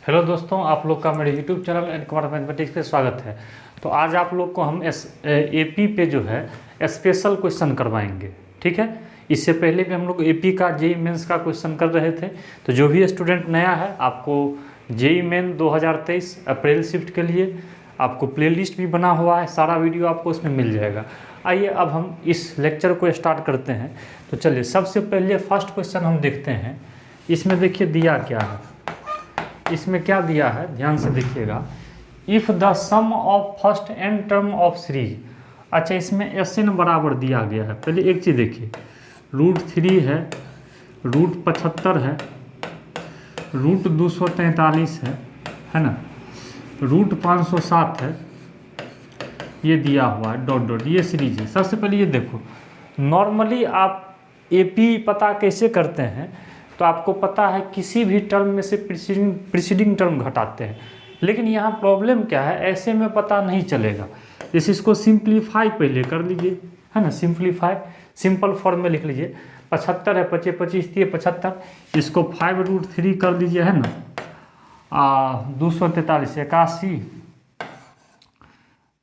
Hello दोस्तों, आप लोग का मेरे यूट्यूब चैनल एनक्वायर मैथमेटिक्स पे स्वागत है। तो आज आप लोग को हम एपी पे जो है स्पेशल क्वेश्चन करवाएंगे। ठीक है, इससे पहले भी हम लोग एपी का जेई मेंस का क्वेश्चन कर रहे थे। तो जो भी स्टूडेंट नया है, आपको जेई मेन 2023 अप्रैल शिफ्ट के लिए आपको प्लेलिस्ट भी बना हुआ है, सारा वीडियो आपको उसमें मिल जाएगा। आइए अब हम इस लेक्चर को स्टार्ट करते हैं। तो चलिए, सबसे पहले फर्स्ट क्वेश्चन हम देखते हैं। इसमें देखिए दिया क्या है, इसमें क्या दिया है ध्यान से देखिएगा। If the sum of first N term of series. अच्छा, इसमें एस एन बराबर दिया गया है। पहले एक चीज़ देखिए, √3 है, √75 है, √243 है ना, √507 है, ये दिया हुआ है डॉट डॉट, ये सीरीज है। सबसे पहले ये देखो, नॉर्मली आप एपी पता कैसे करते हैं, तो आपको पता है किसी भी टर्म में से प्रीसीडिंग टर्म घटाते हैं। लेकिन यहाँ प्रॉब्लम क्या है, ऐसे में पता नहीं चलेगा। जैसे इसको सिंप्लीफाई पहले कर लीजिए, है ना, सिंप्लीफाई सिंपल फॉर्म में लिख लीजिए। 75 है, 25 25 दिए 75, इसको 5√3 कर लीजिए, है ना, 243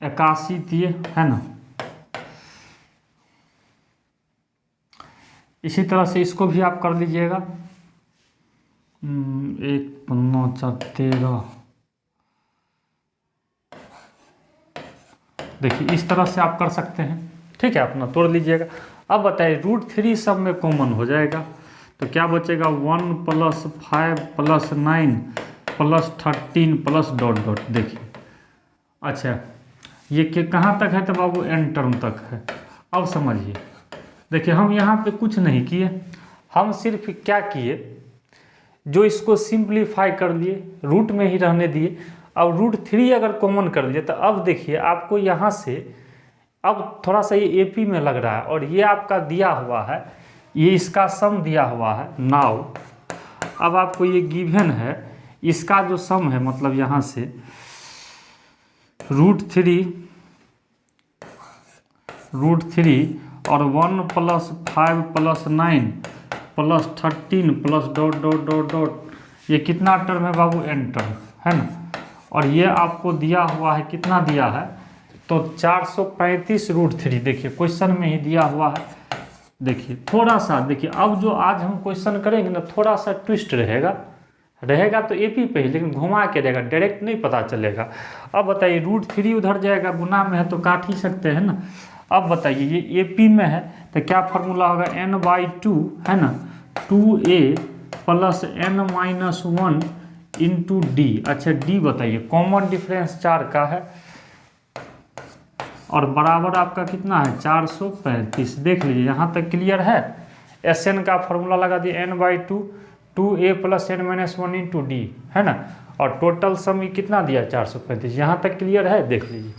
81 दिए, है ना। इसी तरह से इसको भी आप कर लीजिएगा, 1 5 4 13। देखिए इस तरह से आप कर सकते हैं। ठीक है, अपना तोड़ लीजिएगा। अब बताइए, √3 सब में कॉमन हो जाएगा तो क्या बचेगा, 1 + 5 + 9 + 13 + डॉट डॉट। देखिए अच्छा, ये कहाँ तक है तो बाबू एन टर्म तक है। अब समझिए, देखिए हम यहाँ पे कुछ नहीं किए, हम सिर्फ क्या किए, जो इसको सिंप्लीफाई कर लिए, रूट में ही रहने दिए। अब √3 अगर कॉमन कर लिए तो अब देखिए आपको यहाँ से अब थोड़ा सा ये एपी में लग रहा है, और ये आपका दिया हुआ है, ये इसका सम दिया हुआ है। नाउ अब आपको ये गिवन है, इसका जो सम है, मतलब यहाँ से √3 और 1 + 5 + 9 + 13 + डॉट डॉट डॉट डॉट, ये कितना टर्म है बाबू, एन टर्म, है ना। और ये आपको दिया हुआ है, कितना दिया है तो 435 √3। देखिए क्वेश्चन में ही दिया हुआ है। देखिए थोड़ा सा देखिए, अब जो आज हम क्वेश्चन करेंगे ना, थोड़ा सा ट्विस्ट रहेगा तो एपी पे ही, लेकिन घुमा के रहेगा, डायरेक्ट नहीं पता चलेगा। अब बताइए, √3 उधर जाएगा, गुना में है तो काट ही सकते हैं ना। अब बताइए, ये एपी में है तो क्या फार्मूला होगा, n/2, है ना, 2a + n-1 × d। अच्छा d बताइए, कॉमन डिफरेंस 4 का है और बराबर आपका कितना है, 435। देख लीजिए यहाँ तक क्लियर है। Sn का फॉर्मूला लगा दिए, n/2 2a + n-1 × d, है ना, और टोटल सम कितना दिया, 435। यहाँ तक क्लियर है, देख लीजिए।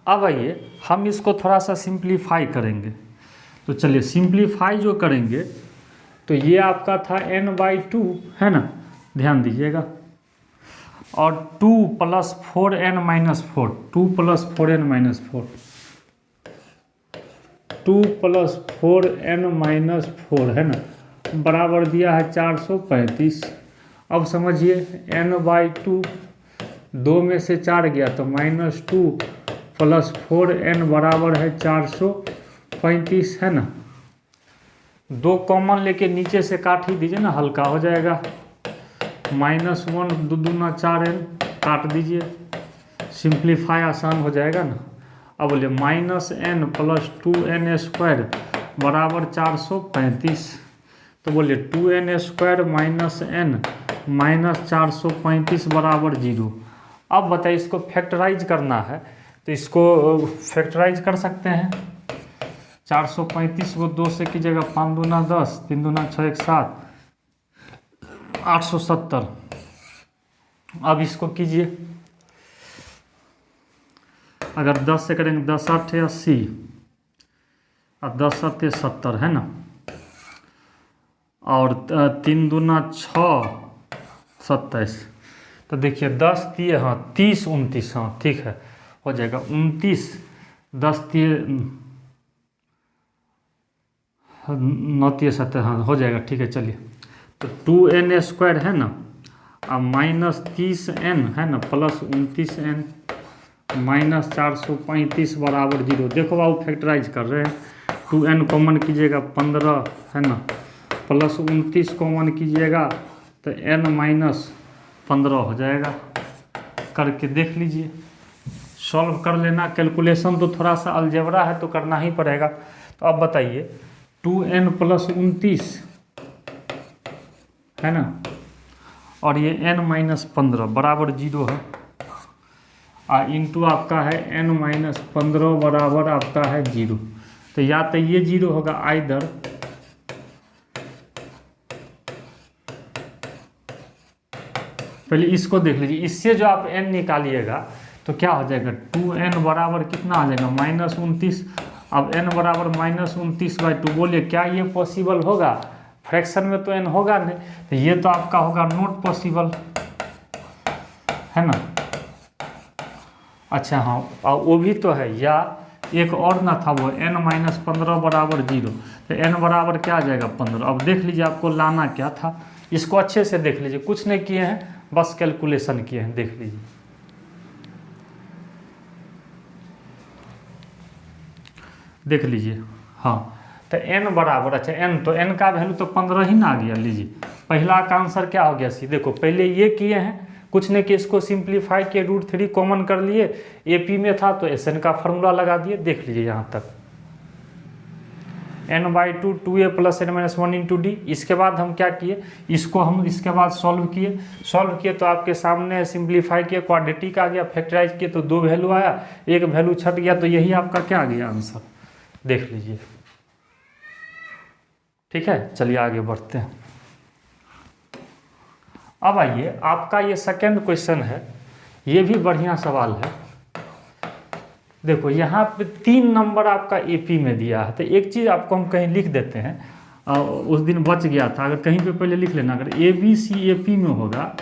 अब आइए हम इसको थोड़ा सा सिंप्लीफाई करेंगे। तो चलिए सिंप्लीफाई जो करेंगे, तो ये आपका था n/2, है ना, ध्यान दीजिएगा, और 2 + 4n-4, 2 + 4n-4, 2 + 4n-4, है ना, बराबर दिया है 435। अब समझिए, n/2 2 में से 4 गया तो -2 + 4n बराबर है 435, है ना। 2 कॉमन लेके नीचे से काट ही दीजिए ना, हल्का हो जाएगा। -1 2 दूना 4n, काट दीजिए, सिंप्लीफाई आसान हो जाएगा ना। अब बोलिए -n + 2n² बराबर 435। तो बोलिए 2n² - n -435 बराबर 0। अब बताइए, इसको फैक्टराइज करना है तो इसको फैक्टराइज कर सकते हैं। 435 को 2 से कीजिएगा, 5 दूना 10, 3 दूना 6 1 7, 870। अब इसको कीजिए, अगर 10 से करेंगे, 10 8 80 और 10 7 70, है ना, और 3 दूना 6 27। तो देखिए 10 दिए, हाँ 30 29, हाँ ठीक है, हो जाएगा 29। 10 दिए 9 × 7, हाँ हो जाएगा, ठीक है। चलिए तो 2n² है ना, अब -30n है ना प्लस 29n माइनस 435 बराबर 0। देखो बाबू फैक्टराइज कर रहे हैं, 2n कॉमन कीजिएगा 15 है ना, प्लस 29 कॉमन कीजिएगा तो n-15 हो जाएगा। करके देख लीजिए, सॉल्व कर लेना। कैलकुलेशन तो थोड़ा सा अलजेब्रा है तो करना ही पड़ेगा। तो अब बताइए 2n प्लस 29 है ना, और ये n-15 बराबर 0 है, इंटू आपका है n-15 बराबर आपका है 0। तो या तो ये 0 होगा आइदर पहले इसको देख लीजिए, इससे जो आप n निकालिएगा तो क्या हो जाएगा, 2n बराबर कितना आ जाएगा -29। अब n बराबर -29/2, बोलिए क्या ये पॉसिबल होगा? फ्रैक्शन में तो n होगा नहीं, तो ये तो आपका होगा नॉट पॉसिबल, है ना। अच्छा हाँ, और वो भी तो है, या एक और ना था वो n-15 बराबर 0, तो n बराबर क्या आ जाएगा 15। अब देख लीजिए आपको लाना क्या था, इसको अच्छे से देख लीजिए, कुछ नहीं किए हैं बस कैलकुलेशन किए हैं, देख लीजिए। देख लीजिए हाँ, तो n बराबर, अच्छा n तो n का वैल्यू तो 15 ही ना आ गया। लीजिए पहला का आंसर क्या हो गया सी, देखो पहले ये किए हैं, कुछ नहीं कि इसको सिंप्लीफाई किए, √3 कॉमन कर लिए, AP में था तो SN का फार्मूला लगा दिए। देख लीजिए यहाँ तक n/2 2a + n-1 × d। इसके बाद हम क्या किए, इसको हम इसके बाद सॉल्व किए तो आपके सामने सिंप्लीफाई किए, क्वाड्रेटिक आ गया, फैक्टराइज किए तो 2 वैल्यू आया, एक वैल्यू छट गया, तो यही आपका क्या आ गया आंसर। देख लीजिए, ठीक है। चलिए आगे बढ़ते हैं। अब आइए आपका ये सेकंड क्वेश्चन है, ये भी बढ़िया सवाल है। देखो यहाँ पे 3 नंबर आपका AP में दिया है, तो एक चीज़ आपको हम कहीं लिख देते हैं, उस दिन बच गया था, अगर कहीं पे पहले लिख लेना, अगर ABC AP में होगा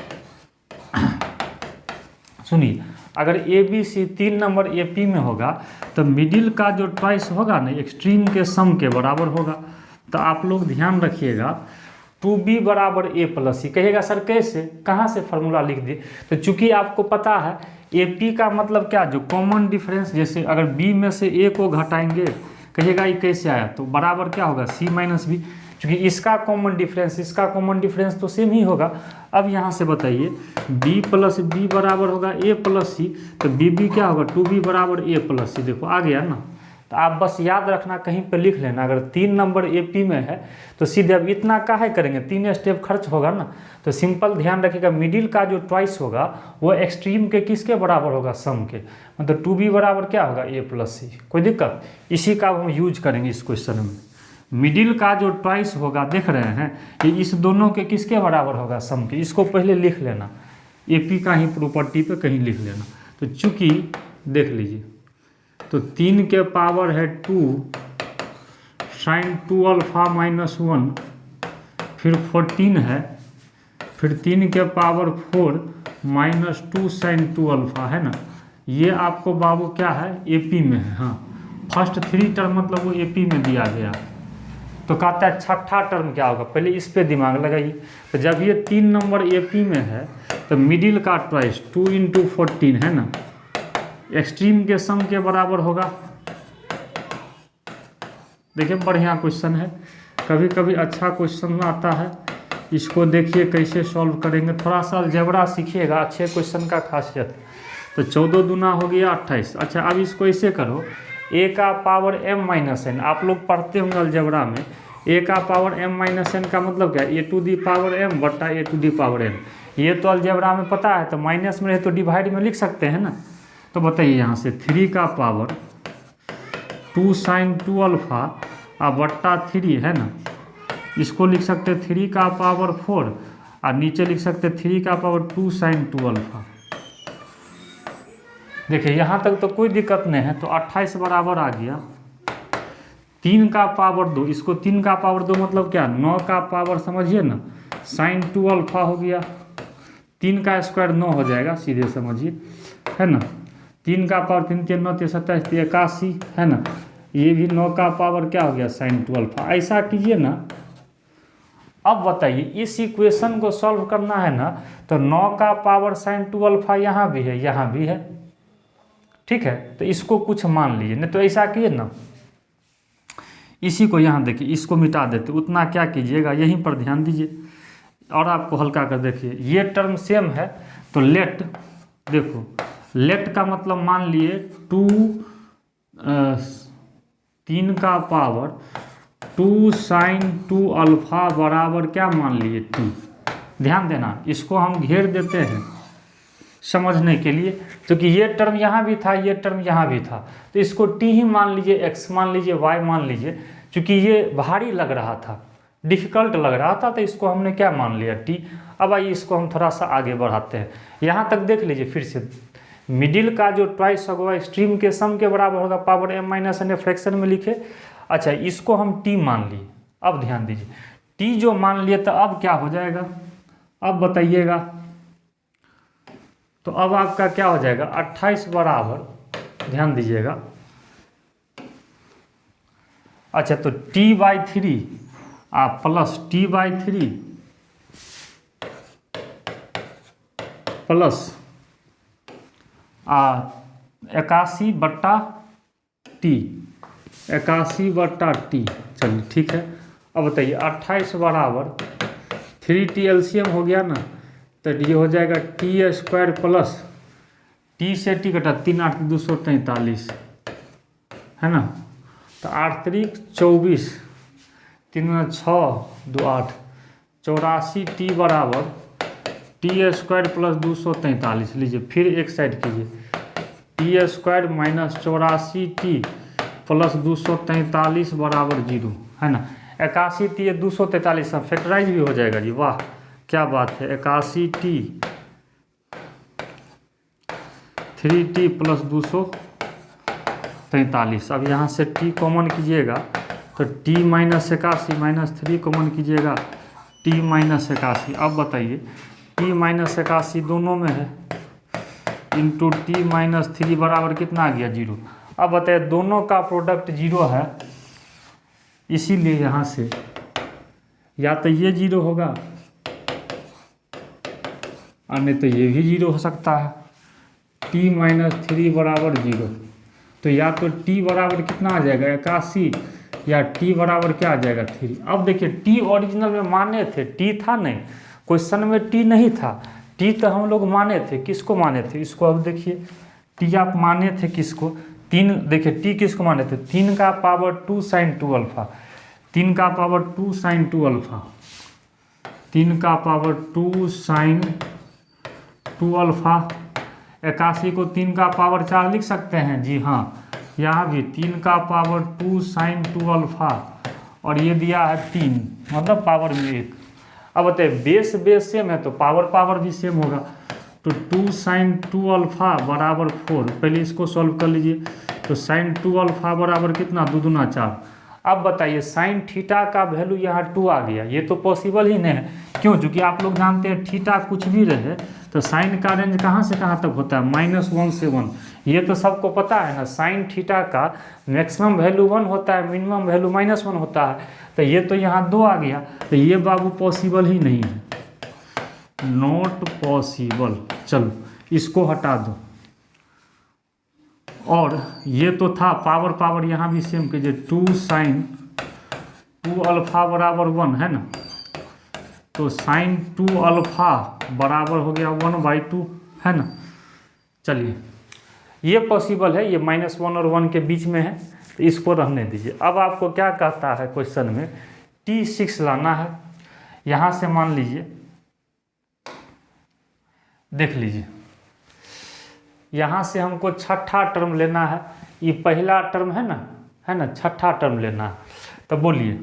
सुनिए, अगर ABC 3 नंबर AP में होगा तो मिडिल का जो ट्वाइस होगा ना, एक्सट्रीम के सम के बराबर होगा। तो आप लोग ध्यान रखिएगा, 2b बराबर a + c। कहिएगा सर कैसे, कहाँ से फार्मूला लिख दिए? तो चूंकि आपको पता है AP का मतलब क्या, जो कॉमन डिफरेंस, जैसे अगर b में से a को घटाएंगे, कहिएगा ये कैसे आया, तो बराबर क्या होगा c - b, क्योंकि इसका कॉमन डिफरेंस इसका कॉमन डिफरेंस तो सेम ही होगा। अब यहाँ से बताइए b + b बराबर होगा a + c, तो bb क्या होगा, 2b बराबर a + c। देखो आ गया ना, तो आप बस याद रखना, कहीं पे लिख लेना, अगर 3 नंबर AP में है तो सीधे अब इतना काहे करेंगे, 3 स्टेप खर्च होगा ना, तो सिंपल ध्यान रखिएगा, मिडिल का जो ट्वाइस होगा वो एक्सट्रीम के किसके बराबर होगा, सम के, मतलब 2b बराबर क्या होगा a + c। कोई दिक्कत, इसी का हम यूज करेंगे इस क्वेश्चन में। मिडिल का जो ट्वाइस होगा, देख रहे हैं कि इस दोनों के किसके बराबर होगा, सम के। इसको पहले लिख लेना, AP का ही प्रॉपर्टी पे कहीं लिख लेना। तो चूंकि देख लीजिए, तो 3 के पावर है 2 sin 2α - 1, फिर 14 है, फिर 3 के पावर 4 -2 sin 2α है ना। ये आपको बाबू क्या है, AP में है। हाँ, फर्स्ट 3 टर्म मतलब वो AP में दिया गया, तो कहता है छठा टर्म क्या होगा, पहले इस पे दिमाग लगाइए। तो जब ये 3 नंबर AP में है तो मिडिल का ट्वाइस 2 × 14 है ना, एक्सट्रीम के सम के बराबर होगा। देखिए बढ़िया क्वेश्चन है, कभी कभी अच्छा क्वेश्चन आता है, इसको देखिए कैसे सॉल्व करेंगे, थोड़ा सा अलजेब्रा सीखिएगा, अच्छे क्वेश्चन का खासियत। तो 14 दूना हो गया 28। अच्छा अब इसको ऐसे करो, a का पावर m-n, आप लोग पढ़ते होंगे अलजेब्रा में, a का पावर m-n का मतलब क्या है, a⁴m बट्टा a⁴n। ये तो अलजेब्रा में पता है, तो माइनस में रहे तो डिवाइड में लिख सकते हैं ना। तो बताइए यहाँ से 3 का पावर 2 sin 2α बट्टा 3 है ना, इसको लिख सकते 3 का पावर 4, और नीचे लिख सकते 3 का पावर 2 sin 2α। देखिए यहाँ तक तो कोई दिक्कत नहीं है, तो 28 बराबर आ गया 3 का पावर 2, इसको 3 का पावर 2 मतलब क्या, 9 का पावर समझिए ना, sin 2α हो गया, 3 का स्क्वायर 9 हो जाएगा, सीधे समझिए, है ना। 3 का पावर 3 3 9 27 81 है ना, ये भी 9 का पावर क्या हो गया, sin 2α। ऐसा कीजिए ना, अब बताइए इस इक्वेशन को सॉल्व करना है ना, तो 9 का पावर साइन 2 अल्फा यहाँ भी है, यहाँ भी है, ठीक है। तो इसको कुछ मान लीजिए, नहीं तो ऐसा कीजिए ना, इसी को यहाँ देखिए, इसको मिटा देते, उतना क्या कीजिएगा, यहीं पर ध्यान दीजिए और आपको हल्का कर देखिए, ये टर्म सेम है तो लेट, देखो लेट का मतलब मान लिए 3 का पावर 2 साइन 2 अल्फा बराबर क्या मान लिए टी। ध्यान देना, इसको हम घेर देते हैं समझने के लिए, क्योंकि ये टर्म यहाँ भी था, ये टर्म यहाँ भी था, तो इसको टी ही मान लीजिए, एक्स मान लीजिए, वाई मान लीजिए, क्योंकि ये भारी लग रहा था, डिफिकल्ट लग रहा था, तो इसको हमने क्या मान लिया टी। अब आइए इसको हम थोड़ा सा आगे बढ़ाते हैं, यहाँ तक देख लीजिए फिर से, मिडिल का जो ट्वाइस होगा एक्सट्रीम के सम के बराबर होगा, power m minus n fraction में लिखे। अच्छा, इसको हम t मान लिए। अब ध्यान दीजिए, t जो मान लिए तो अब क्या हो जाएगा, अब बताइएगा, तो अब आपका क्या हो जाएगा 28 बराबर, ध्यान दीजिएगा, अच्छा तो t/3 आप plus t/3 plus 81/t, 81/t, चलिए ठीक है। अब बताइए 28 बराबर 3t एलसीएम हो गया ना, तो ये हो जाएगा t² प्लस t से t कटा 3 8 243 है ना, तो 8 3 24 3 6 2 8 84t बराबर t² प्लस 243। लीजिए फिर एक साइड कीजिए, t² माइनस 84t प्लस 243 बराबर 0 है ना, 81t 243 फैक्टराइज भी हो जाएगा जी, वाह क्या बात है, 81t 3t प्लस 243। अब यहाँ से t कॉमन कीजिएगा तो t माइनस 81 माइनस 3 कॉमन कीजिएगा t माइनस 81। अब बताइए t माइनस 81 दोनों में है, इंटू t माइनस 3 बराबर कितना आ गया 0। अब बताइए दोनों का प्रोडक्ट 0 है, इसीलिए यहाँ से या तो ये 0 होगा और नहीं तो ये भी 0 हो सकता है, t माइनस 3 बराबर 0, तो या तो t बराबर कितना आ जाएगा 81 या t बराबर क्या आ जाएगा 3। अब देखिए t ओरिजिनल में माने थे, t था नहीं, क्वेश्चन में t नहीं था, t तो हम लोग माने थे, किसको माने थे, इसको अब देखिए t आप माने थे किसको, 3, देखिए t किसको माने थे, 3 का पावर 2 साइन 2 अल्फा, 3 का पावर 2 साइन 2 अल्फा, 3 का पावर 2 साइन 2 अल्फा। 81 को 3 का पावर 4 लिख सकते हैं जी हाँ, यहाँ भी 3 का पावर 2 साइन 2 अल्फा और ये दिया है 3, मतलब पावर में 1। अब बताइए बेस बेस सेम है तो पावर पावर भी सेम होगा, तो 2 साइन 2 अल्फा बराबर 4, पहले इसको सॉल्व कर लीजिए, तो साइन 2 अल्फा बराबर कितना 2 दूना 4। अब बताइए साइन थीटा का वैल्यू यहाँ 2 आ गया, ये तो पॉसिबल ही नहीं है, क्यों, क्योंकि आप लोग जानते हैं थीटा कुछ भी रहे तो साइन का रेंज कहाँ से कहाँ तक होता है -1 से 1, ये तो सबको पता है ना। साइन थीटा का मैक्सिमम वैल्यू 1 होता है, मिनिमम वैल्यू -1 होता है, तो ये तो यहाँ 2 आ गया, तो ये बाबू पॉसिबल ही नहीं है, नॉट पॉसिबल। चलो इसको हटा दो, और ये तो था पावर पावर यहाँ भी सेम कीजिए, 2 साइन 2 अल्फा बराबर 1 है ना, तो साइन 2 अल्फा बराबर हो गया 1/2 है ना। चलिए ये पॉसिबल है, ये -1 और 1 के बीच में है, तो इसको रहने दीजिए। अब आपको क्या कहता है क्वेश्चन में, T6 लाना है, यहाँ से मान लीजिए, देख लीजिए यहाँ से हमको छठा टर्म लेना है, ये पहला टर्म है ना, छठा टर्म लेना है, तो बोलिए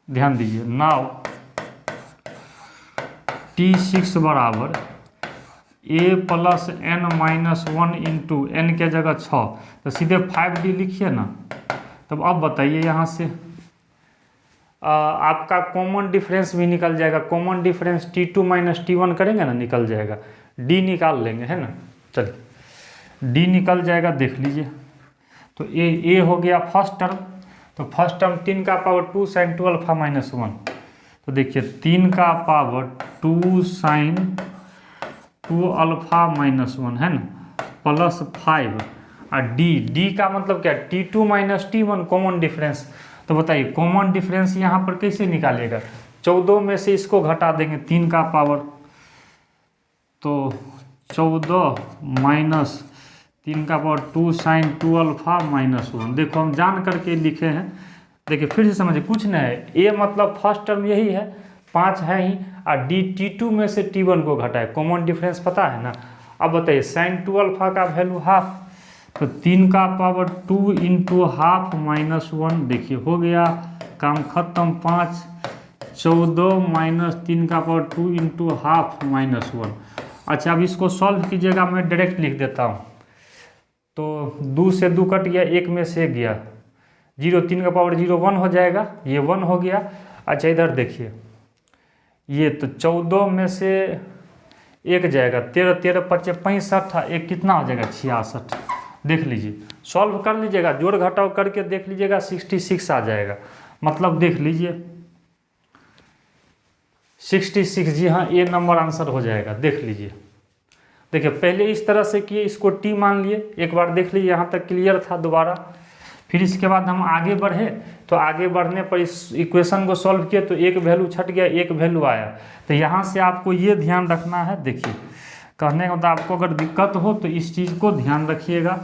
ध्यान दीजिए, नाउ T6 बराबर a plus n minus 1 into n के जगह 6, तो सीधे 5d लिखिए ना। तब अब बताइए यहाँ से आपका कॉमन डिफरेंस भी निकल जाएगा, common difference T2 minus T1 करेंगे ना, निकल जाएगा, d निकाल लेंगे है ना। चलिए d निकल जाएगा, देख लीजिए, तो a हो गया फर्स्ट टर्म, तो फर्स्ट टर्म 3 का पावर 2 साइन 2 अल्फा -1, तो देखिए 3 का पावर 2 साइन 2 अल्फा माइनस 1 है ना, प्लस 5 और डी का मतलब क्या, T2 minus T1 common difference. तो बताइए कॉमन डिफरेंस यहाँ पर कैसे निकालेगा, 14 में से इसको घटा देंगे 3 का पावर, तो 14 माइनस 3 का पावर 2 साइन 2 अल्फा माइनस 1। देखो हम जान करके लिखे हैं, देखिए फिर से समझिए, कुछ नहीं है, ए मतलब फर्स्ट टर्म यही है 5 है ही, और डी T2 में से T1 को घटाए, कॉमन डिफरेंस पता है ना। अब बताइए साइन 2 अल्फा का वैल्यू हाफ, तो 3 का पावर 2 इंटू हाफ माइनस 1, देखिए हो गया काम खत्म। 5 14 माइनस 3 का पावर 2 इंटू हाफ माइनस 1। अच्छा अब इसको सॉल्व कीजिएगा, मैं डायरेक्ट लिख देता हूँ। तो 2 से 2 कट गया, 1 में से गया 0, 3 का पावर 0 1 हो जाएगा, ये 1 हो गया। अच्छा इधर देखिए, ये तो 14 में से 1 जाएगा, 13 13 25 65, एक कितना हो जाएगा 66। देख लीजिए सॉल्व कर लीजिएगा, जोड़ घटाव करके देख लीजिएगा 66 आ जाएगा। मतलब देख लीजिए 66, जी हाँ ए नंबर आंसर हो जाएगा। देख लीजिए, देखिए पहले इस तरह से किए, इसको टी मान लिए, एक बार देख लीजिए यहाँ तक क्लियर था। दोबारा फिर इसके बाद हम आगे बढ़े, तो आगे बढ़ने पर इस इक्वेशन को सॉल्व किए तो एक वैल्यू छट गया, एक वैल्यू आया। तो यहाँ से आपको ये ध्यान रखना है, देखिए कहने का मतलब आपको अगर दिक्कत हो तो इस चीज़ को ध्यान रखिएगा,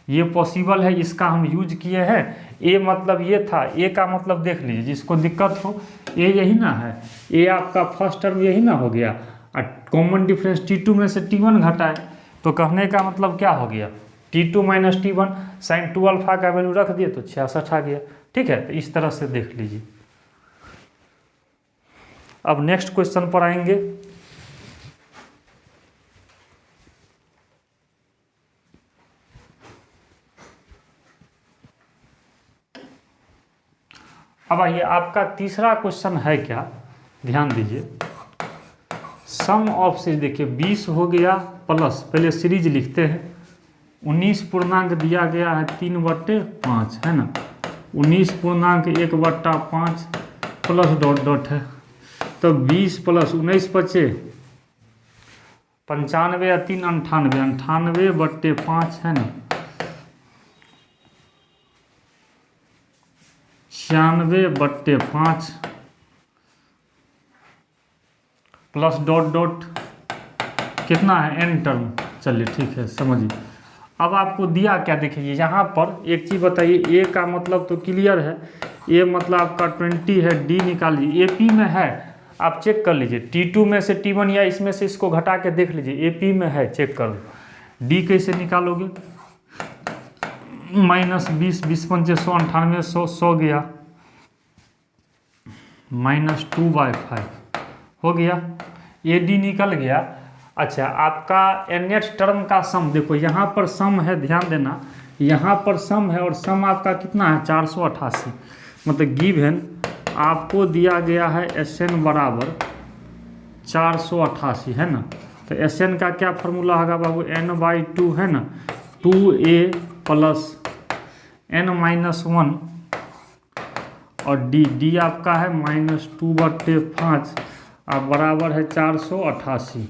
ये पॉसिबल है, इसका हम यूज किए हैं। ए मतलब ये था, ए का मतलब देख लीजिए, जिसको दिक्कत हो ए यही ना है, ए आपका फर्स्ट टर्म यही ना हो गया, और कॉमन डिफरेंस T2 में से T1 घटाए, तो कहने का मतलब क्या हो गया, T2 minus T1 sine 2 alpha का वैल्यू रख दिए तो 66 आ गया। ठीक है, तो इस तरह से देख लीजिए। अब नेक्स्ट क्वेश्चन पर आएंगे। अब आइए, आपका तीसरा क्वेश्चन है क्या, ध्यान दीजिए। सम ऑफ सीरीज, देखिए 20 हो गया प्लस, पहले सीरीज लिखते हैं, 19 पूर्णांक दिया गया है 3/5 है ना, 19 पूर्णांक 1/5 प्लस डॉट डॉट है, तो 20 प्लस 19 बचे 95 या 3 98, 98/5 है ना, 96/5 प्लस डॉट डॉट कितना है n टर्म। चलिए ठीक है, समझिए। अब आपको दिया क्या, देखिए यहाँ पर एक चीज़ बताइए, ए का मतलब तो क्लियर है, ए मतलब आपका 20 है, डी निकालिए, AP में है, आप चेक कर लीजिए, T2 में से T1 या इसमें से इसको घटा के देख लीजिए, AP में है, चेक कर लो। डी कैसे निकालोगे, -20 20 पंचे 100 98 100 गया, -2/5 हो गया, AD निकल गया। अच्छा आपका nth टर्म का सम, देखो यहाँ पर सम है, ध्यान देना, यहाँ पर सम है, और सम आपका कितना है 488, मतलब गिवन आपको दिया गया है Sn बराबर 488 है ना। तो Sn का क्या फार्मूला होगा बाबू, n/2 है ना, 2a प्लस n-1, और डी आपका है -2/5 और बराबर है 488।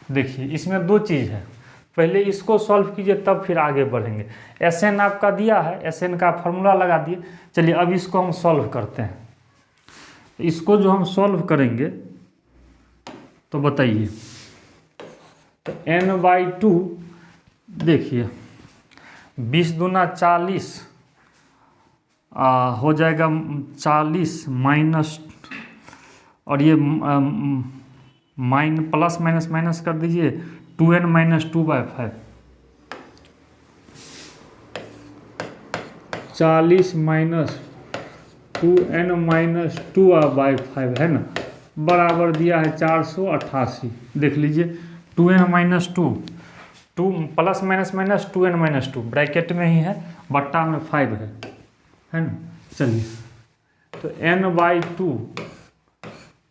देखिए इसमें दो चीज़ है, पहले इसको सॉल्व कीजिए तब फिर आगे बढ़ेंगे। Sn आपका दिया है, Sn का फार्मूला लगा दिए। चलिए अब इसको हम सॉल्व करते हैं। इसको जो हम सॉल्व करेंगे तो बताइए, तो n/2 देखिए 20 दूना 40 हो जाएगा 40 माइनस, और ये प्लस माइनस माइनस कर दीजिए, 2n - 2/5, 40 माइनस 2n - 2/5 है ना, बराबर दिया है 488। देख लीजिए 2n - 2 plus minus minus 2n - 2 bracket में ही है, बट्टा में 5 है ना। चलिए तो n/2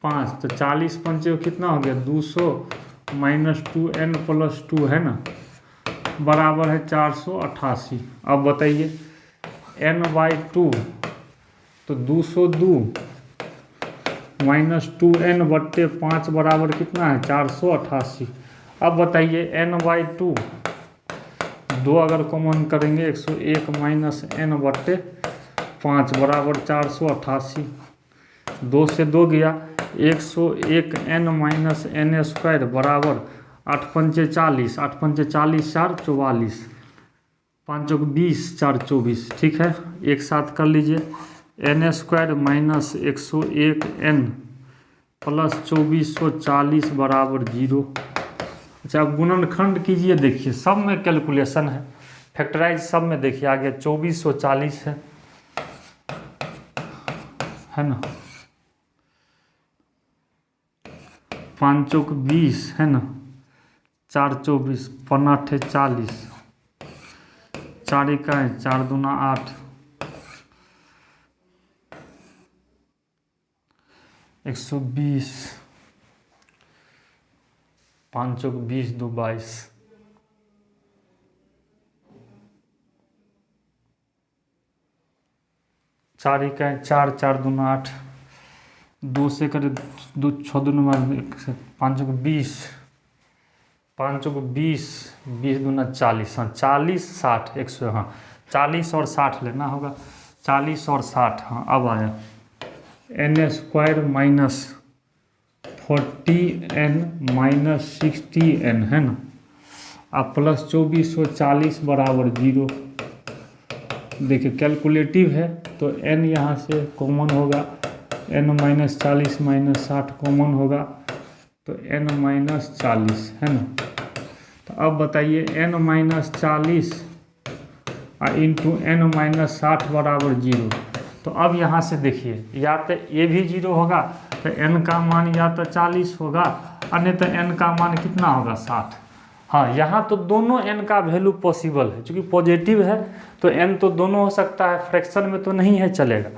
5, तो 40 पंचे कितना हो गया 200 - 2n + 2 है ना, बराबर है 488। अब बताइए n/2, तो 202 -2n/5 बराबर कितना है 488। अब बताइए n/2 दो अगर कॉमन करेंगे 101 - n/5 बराबर 488। 2 से 2 गया 101 n - n² बराबर 8 पंचे 40, 8 पंचे 40, 4 44, 5 चौक 20, 4 24। ठीक है, एक साथ कर लीजिए n² - 101 n प्लस 2440 बराबर 0। अच्छा, अब गुणनखंड कीजिए, देखिए सब में कैलकुलेशन है, फैक्टराइज सब में देखिए आ गया 2440 है ना, 5 चौक 20 है ना, 4 24, 5 8 40, 4 इकाई 4 दूना 8, 120, 5 चौक 20 2 22, 4 इकाई 4 4 दूना 8, 2 से करे 2 6 दूना 5 चौक 20, 5 चौक 20, 20 दूना 40, हाँ 40 60 100, हाँ 40 और 60 लेना होगा, 40 और 60, हाँ अब आया n² - 40n - 60n है ना, अब प्लस 2440 बराबर 0। देखिए कैलकुलेटिव है तो n यहाँ से कॉमन होगा, n - 40 - 60 कॉमन होगा तो n - 40 है ना। तो अब बताइए n - 40 इंटू n - 60 बराबर 0। तो अब यहाँ से देखिए या तो ये भी 0 होगा तो n का मान या तो 40 होगा, अन्यथा n का मान कितना होगा 60। हाँ, यहाँ तो दोनों n का वैल्यू पॉसिबल है, क्योंकि पॉजिटिव है तो n तो दोनों हो सकता है, फ्रैक्शन में तो नहीं है, चलेगा।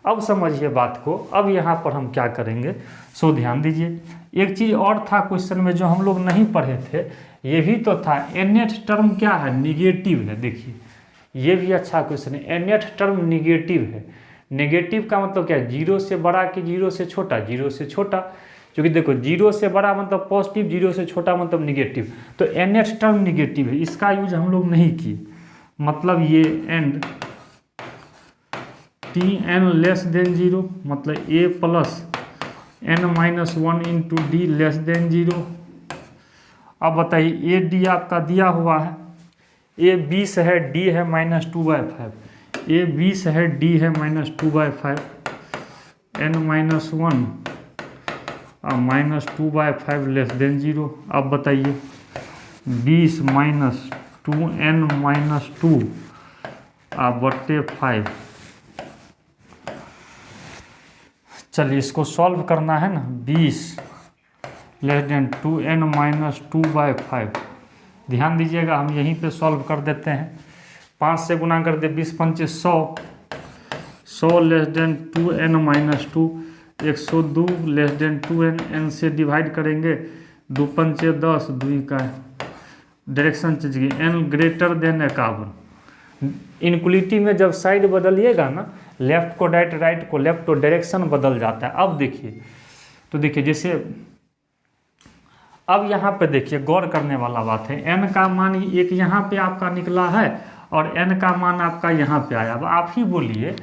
अब समझिए बात को, अब यहाँ पर हम क्या करेंगे, सो ध्यान दीजिए। एक चीज़ और था क्वेश्चन में जो हम लोग नहीं पढ़े थे, ये भी तो था nth टर्म क्या है, निगेटिव है। देखिए ये भी अच्छा क्वेश्चन है, nth टर्म निगेटिव है। नेगेटिव का मतलब क्या है, 0 से बड़ा कि 0 से छोटा, 0 से छोटा, क्योंकि देखो 0 से बड़ा मतलब पॉजिटिव, 0 से छोटा मतलब निगेटिव, तो nth टर्म निगेटिव है, इसका यूज हम लोग नहीं किए। मतलब ये एंड tn <0, मतलब a plus n-1 into D <0। अब बताइए a d आपका दिया हुआ है, a 20 है, d है -2/5, a 20 है, d है -2/5, n-1 -2/5 <0। अब बताइए 20 - 2n - 2 बट्टे 5। चलिए इसको सॉल्व करना है ना, 20 < 2n - 2/5। ध्यान दीजिएगा, हम यहीं पे सॉल्व कर देते हैं। 5 से गुना कर दे, 20 पंचे 100, 100 < 2n - 2, 102 < 2n, n से डिवाइड करेंगे, 2 पंचे 10, 2 का डायरेक्शन चेंज की, n ग्रेटर देन 51। इनक्वलिटी में जब साइड बदलिएगा ना, लेफ्ट को राइट, राइट को लेफ्ट, तो डायरेक्शन बदल जाता है। अब देखिए, तो देखिए जैसे अब यहाँ पे देखिए गौर करने वाला बात है, n का मान एक यहाँ पे आपका निकला है और n का मान आपका यहाँ पे आया। अब आप ही बोलिए,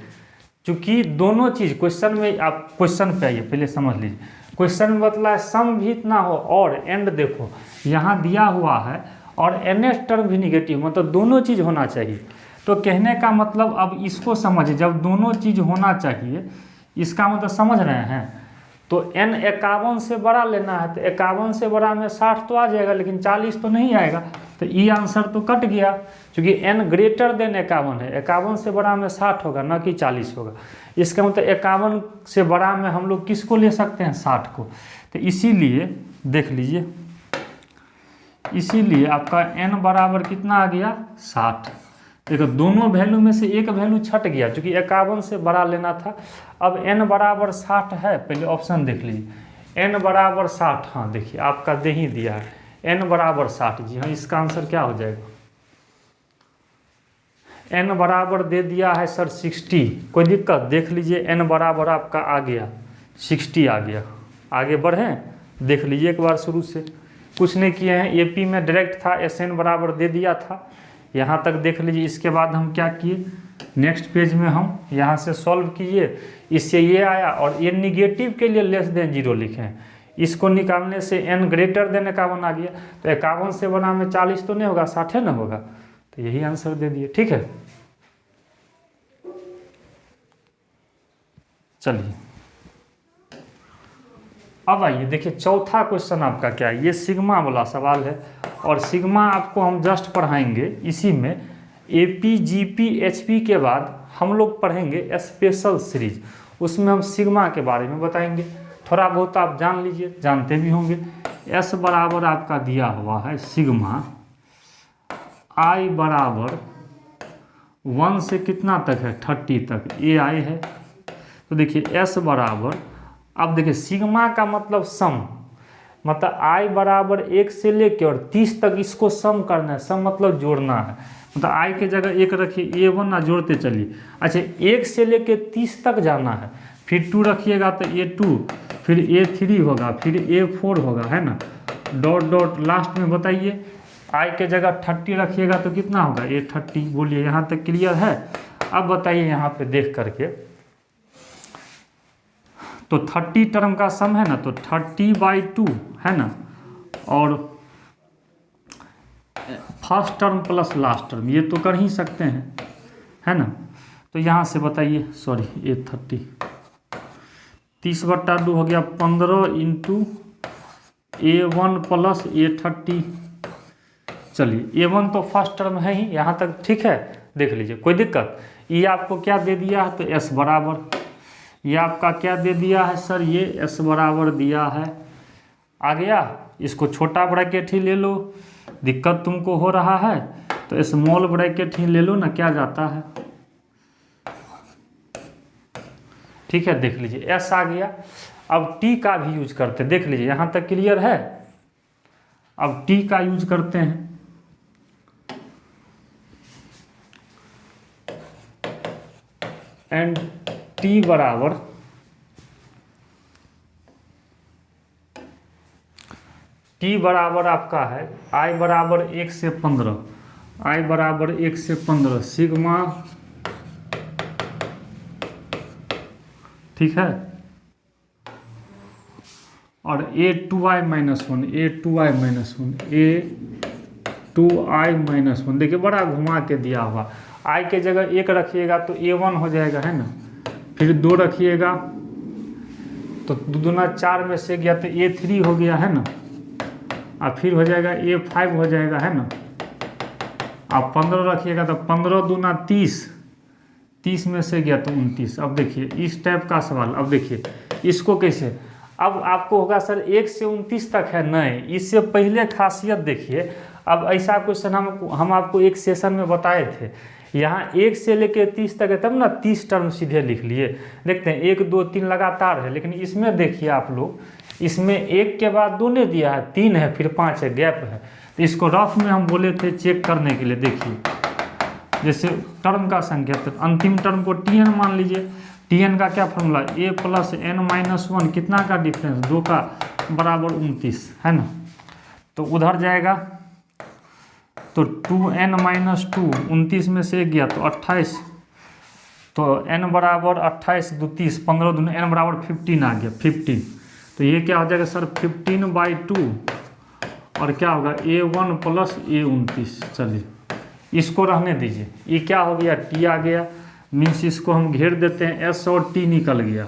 चूंकि दोनों चीज़ क्वेश्चन में, आप क्वेश्चन पे आइए पहले समझ लीजिए, क्वेश्चन में बतला सम भी इतना हो और एंड देखो यहाँ दिया हुआ है और nth टर्म भी निगेटिव, मतलब दोनों चीज़ होना चाहिए। तो कहने का मतलब, अब इसको समझिए, जब दोनों चीज़ होना चाहिए इसका मतलब समझ रहे हैं, तो n 51 से बड़ा लेना है, तो 51 से बड़ा में 60 तो आ जाएगा, लेकिन 40 तो नहीं आएगा, तो ये आंसर तो कट गया, क्योंकि n ग्रेटर देन 51 है, 51 से बड़ा में 60 होगा ना कि 40 होगा। इसका मतलब 51 से बड़ा में हम लोग किसको ले सकते हैं, 60 को। तो इसीलिए देख लीजिए, इसीलिए आपका n बराबर कितना आ गया, 60। देखो दोनों वैल्यू में से एक वैल्यू छट गया, क्योंकि 51 से बड़ा लेना था। अब n बराबर 60 है, पहले ऑप्शन देख लीजिए, n बराबर 60, हाँ देखिए आपका दे ही दिया है n बराबर 60, जी हाँ, इसका आंसर क्या हो जाएगा, n बराबर दे दिया है सर 60। कोई दिक्कत, देख लीजिए n बराबर आपका आ गया 60 आ गया। आगे बढ़ें, देख लीजिए एक बार शुरू से, कुछ नहीं किए हैं, AP में डायरेक्ट था, SN बराबर दे दिया था, यहाँ तक देख लीजिए। इसके बाद हम क्या किए, नेक्स्ट पेज में हम यहाँ से सॉल्व किए, इससे ये आया और ये निगेटिव के लिए लेस देन 0 लिखे हैं, इसको निकालने से n ग्रेटर देन 51 आ गया। तो 51 से बना में 40 तो नहीं होगा, 60 ना होगा, तो यही आंसर दे दिए। ठीक है, चलिए अब आइए देखिए चौथा क्वेश्चन आपका क्या है। ये सिग्मा वाला सवाल है और सिग्मा आपको हम जस्ट पढ़ाएंगे इसी में। AP GP HP के बाद हम लोग पढ़ेंगे स्पेशल सीरीज, उसमें हम सिग्मा के बारे में बताएंगे। थोड़ा बहुत आप जान लीजिए, जानते भी होंगे। S बराबर आपका दिया हुआ है सिग्मा I बराबर 1 से कितना तक है, 30 तक, ये I है। तो देखिए S बराबर, अब देखिए सिग्मा का मतलब सम, मतलब I बराबर 1 से लेकर और 30 तक इसको सम करना है। सम मतलब जोड़ना है, मतलब I के जगह 1 रखिए, A1 ना जोड़ते चलिए। अच्छा 1 से लेकर 30 तक जाना है, फिर 2 रखिएगा तो A2, फिर A3 होगा, फिर A4 होगा, है ना, डॉट डॉट लास्ट में बताइए। I के जगह 30 रखिएगा तो कितना होगा, A30। बोलिए यहाँ तक क्लियर है। अब बताइए यहाँ पे देख करके, तो 30 टर्म का सम है ना, तो 30/2 है ना, और first term plus last term, ये तो कर ही सकते हैं, है ना। तो यहाँ से बताइए, सॉरी A30, 30/2 हो गया 15 इंटू A1 प्लस A30। चलिए A1 तो फर्स्ट टर्म है ही, यहाँ तक ठीक है, देख लीजिए कोई दिक्कत। ये आपको क्या दे दिया है, तो S बराबर, ये आपका क्या दे दिया है सर, ये S बराबर दिया है। आ गया, इसको छोटा ब्रैकेट ही ले लो, दिक्कत तुमको हो रहा है तो स्मॉल ब्रैकेट ही ले लो ना, क्या जाता है। ठीक है, देख लीजिए S आ गया। अब T का भी यूज करते, देख लीजिए यहाँ तक क्लियर है। अब T का यूज करते हैं, एंड T बराबर आपका है I बराबर 1 से 15, I बराबर 1 से 15 सिग्मा, ठीक है, और A2I minus 1, A2I minus 1, A2I minus 1। देखिए बड़ा घुमा के दिया हुआ, I के जगह 1 रखिएगा तो A1 हो जाएगा, है ना, फिर 2 रखिएगा तो 2 दूना 4 में से गया तो A3 हो गया, है ना, और फिर हो जाएगा A5 हो जाएगा, है ना। आप 15 रखिएगा तो 15 दूना 30, 30 में से गया तो 29। अब देखिए इस टाइप का सवाल, अब देखिए इसको कैसे, अब आपको होगा सर 1 से 29 तक है, नहीं, इससे पहले खासियत देखिए। अब ऐसा क्वेश्चन हम आपको एक सेशन में बताए थे, यहाँ 1 से लेकर 30 तक है, तब ना 30 टर्म सीधे लिख लिए। देखते हैं 1 2 3 लगातार है, लेकिन इसमें देखिए आप लोग, इसमें 1 के बाद 2 ने दिया है, 3 है, फिर 5 है, गैप है। तो इसको रफ में हम बोले थे चेक करने के लिए। देखिए जैसे टर्म का संख्या, तो अंतिम टर्म को Tn मान लीजिए। Tn का क्या फॉर्मूला, A प्लस n-1, कितना का डिफरेंस, 2 का बराबर 29, है ना। तो उधर जाएगा तो 2n-2, 29 में से गया तो 28, तो n बराबर 28 2 30, 15 दूनी n बराबर 15 आ गया, 15। तो ये क्या हो जाएगा सर, 15/2, और क्या होगा A1 प्लस A29। चलिए इसको रहने दीजिए, ये क्या हो गया, T आ गया, मीन्स इसको हम घेर देते हैं, S और T निकल गया।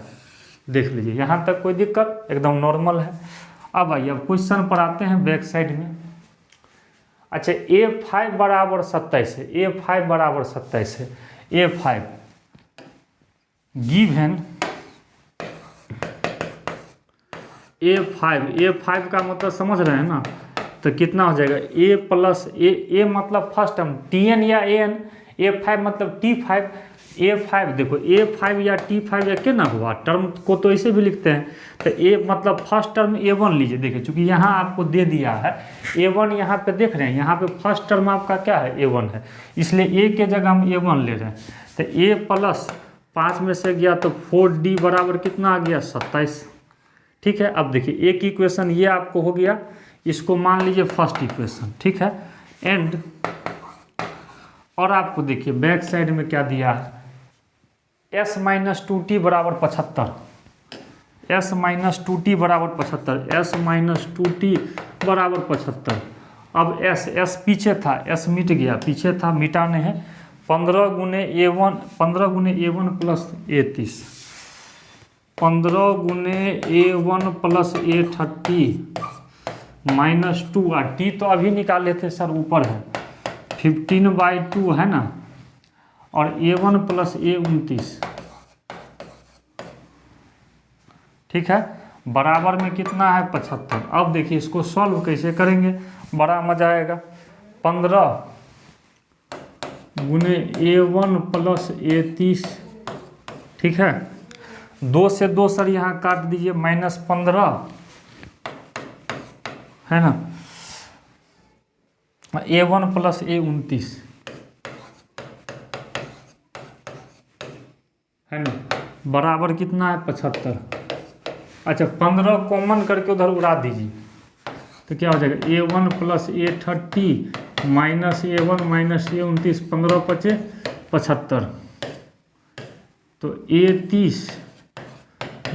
देख लीजिए यहाँ तक कोई दिक्कत, एकदम नॉर्मल है। अब आइए अब क्वेश्चन पर आते हैं बैक साइड में। अच्छा A5 बराबर 27 है, A5 बराबर 27 है, A5 गिवन A5 का मतलब समझ रहे हैं ना, तो कितना हो जाएगा, A प्लस A मतलब फर्स्ट टर्म Tn या An, A5 मतलब T5, A5 देखो A5 या T5 या क्या ना हुआ, टर्म को तो ऐसे भी लिखते हैं। तो A मतलब फर्स्ट टर्म A1 लीजिए। देखिए चूंकि यहाँ आपको दे दिया है A1, यहाँ पे देख रहे हैं, यहाँ पे फर्स्ट टर्म आपका क्या है, A1 है, इसलिए A के जगह हम A1 ले रहे हैं। तो A प्लस 5 में से गया तो 4D बराबर कितना आ गया 27। ठीक है, अब देखिए एक इक्वेशन ये आपको हो गया, इसको मान लीजिए फर्स्ट इक्वेशन। ठीक है, एंड और आपको देखिए बैक साइड में क्या दिया है, s माइनस 2t बराबर 75, s माइनस 2t बराबर 75, s माइनस 2t बराबर 75। अब s पीछे था, s मिट गया, पीछे था मिटाने हैं, 15 गुने a1 प्लस a30, 15 गुने a1 प्लस a30 माइनस 2, और t तो अभी निकाले थे सर ऊपर है, 15/2 है ना, और a1 प्लस a29। ठीक है, बराबर में कितना है 75। अब देखिए इसको सॉल्व कैसे करेंगे, बड़ा मजा आएगा। 15 गुने a1 प्लस a30, ठीक है, 2 से 2 सर यहाँ काट दीजिए, -15 है ना, a1 प्लस a29 है ना, बराबर कितना है 75। अच्छा 15 कॉमन करके उधर उड़ा दीजिए तो क्या हो जाएगा, a1 plus a30 minus a1 minus a29, 15 × 5 = 75, तो a30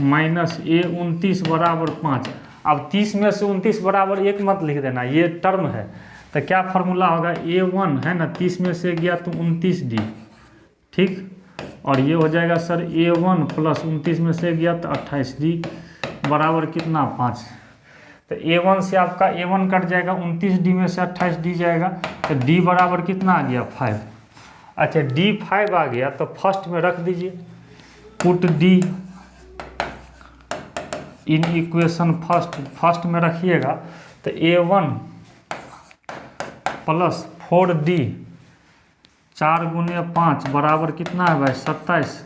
माइनस a29 बराबर 5। अब 30 में से 29 बराबर 1 मत लिख देना, ये टर्म है, तो क्या फार्मूला होगा, a1 है ना, 30 में से गया तो 29d, ठीक, और ये हो जाएगा सर a1 प्लस 29 में से गया तो 28d बराबर कितना 5। तो a1 से आपका a1 कट जाएगा, 29d में से 28d जाएगा, तो d बराबर कितना आ गया 5। अच्छा d 5 आ गया तो फर्स्ट में रख दीजिए, put d in equation first में रखिएगा, तो a1 प्लस 4d 4 गुने 5 बराबर कितना है भाई 27,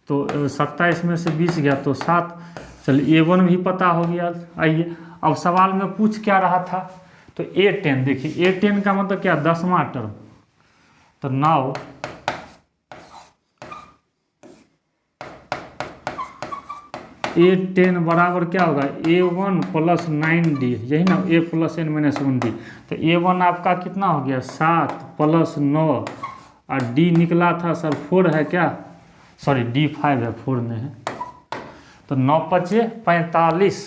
तो 27 में से 20 गया तो 7। चलिए a1 भी पता हो गया। आइए अब सवाल में पूछ क्या रहा था, तो a10, देखिए a10 का मतलब क्या 10वां टर्म, तो नाउ a10 बराबर क्या होगा a1 प्लस 9d, यही ना, a plus n minus 1d, तो a1 आपका कितना हो गया 7 प्लस 9, और d निकला था सर 4 है क्या, सॉरी d 5 है, 4 में है, तो 9 × 5 = 45,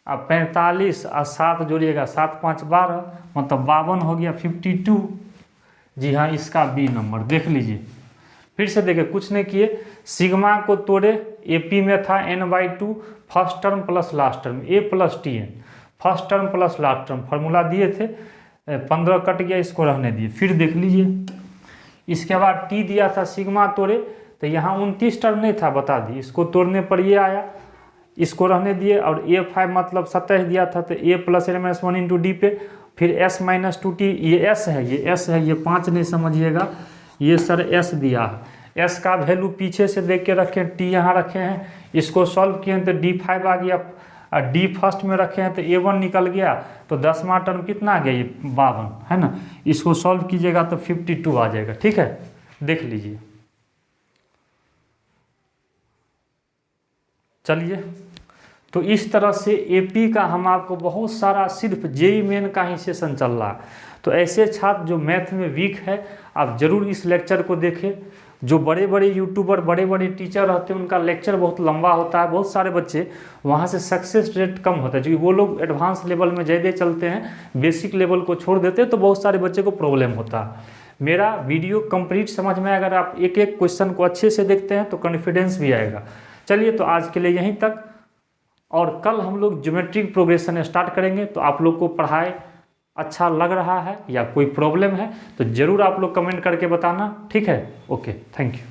अब 45 और 7 जोड़िएगा 7 × 5 = 12, मतलब 52 हो गया 52। जी हाँ, इसका बी नंबर देख लीजिए। फिर से देखिए कुछ नहीं किए, सिग्मा को तोड़े, AP में था n/2 first term plus last term, a plus tn first term plus last term, formula दिए थे, 15 कट गया, इसको रहने दिए। फिर देख लीजिए इसके बाद t दिया था, सिग्मा तोड़े तो यहाँ 29 टर्म नहीं था, बता दिए, इसको तोड़ने पर ये आया, इसको रहने दिए, और a5 मतलब 27 दिया था, तो a plus n minus 1 × d पे, फिर s माइनस 2t, ये s है, ये s है, ये 5 नहीं समझिएगा, ये सर s दिया है, s का वैल्यू पीछे से देख के रखे, t यहाँ रखे हैं, इसको सॉल्व किए तो d5 आ गया, और d फर्स्ट में रखे हैं तो a1 निकल गया, तो 10वां टर्म कितना आ गया, ये 52 है ना, इसको सॉल्व कीजिएगा तो 52 आ जाएगा। ठीक है, देख लीजिए। चलिए, तो इस तरह से AP का हम आपको बहुत सारा, सिर्फ JEE मेन का ही सेशन चल रहा है, तो ऐसे छात्र जो मैथ में वीक है आप जरूर इस लेक्चर को देखें। जो बड़े बड़े यूट्यूबर, बड़े बड़े टीचर रहते हैं, उनका लेक्चर बहुत लंबा होता है, बहुत सारे बच्चे वहाँ से सक्सेस रेट कम होता है, क्योंकि वो लोग एडवांस लेवल में ज़्यादा चलते हैं, बेसिक लेवल को छोड़ देते हैं, तो बहुत सारे बच्चे को प्रॉब्लम होता है। मेरा वीडियो कंप्लीट समझ में, अगर आप एक एक क्वेश्चन को अच्छे से देखते हैं तो कॉन्फिडेंस भी आएगा। चलिए, तो आज के लिए यहीं तक, और कल हम लोग ज्योमेट्रिक प्रोग्रेशन स्टार्ट करेंगे। तो आप लोग को पढ़ाई अच्छा लग रहा है या कोई प्रॉब्लम है तो ज़रूर आप लोग कमेंट करके बताना। ठीक है, ओके, थैंक यू।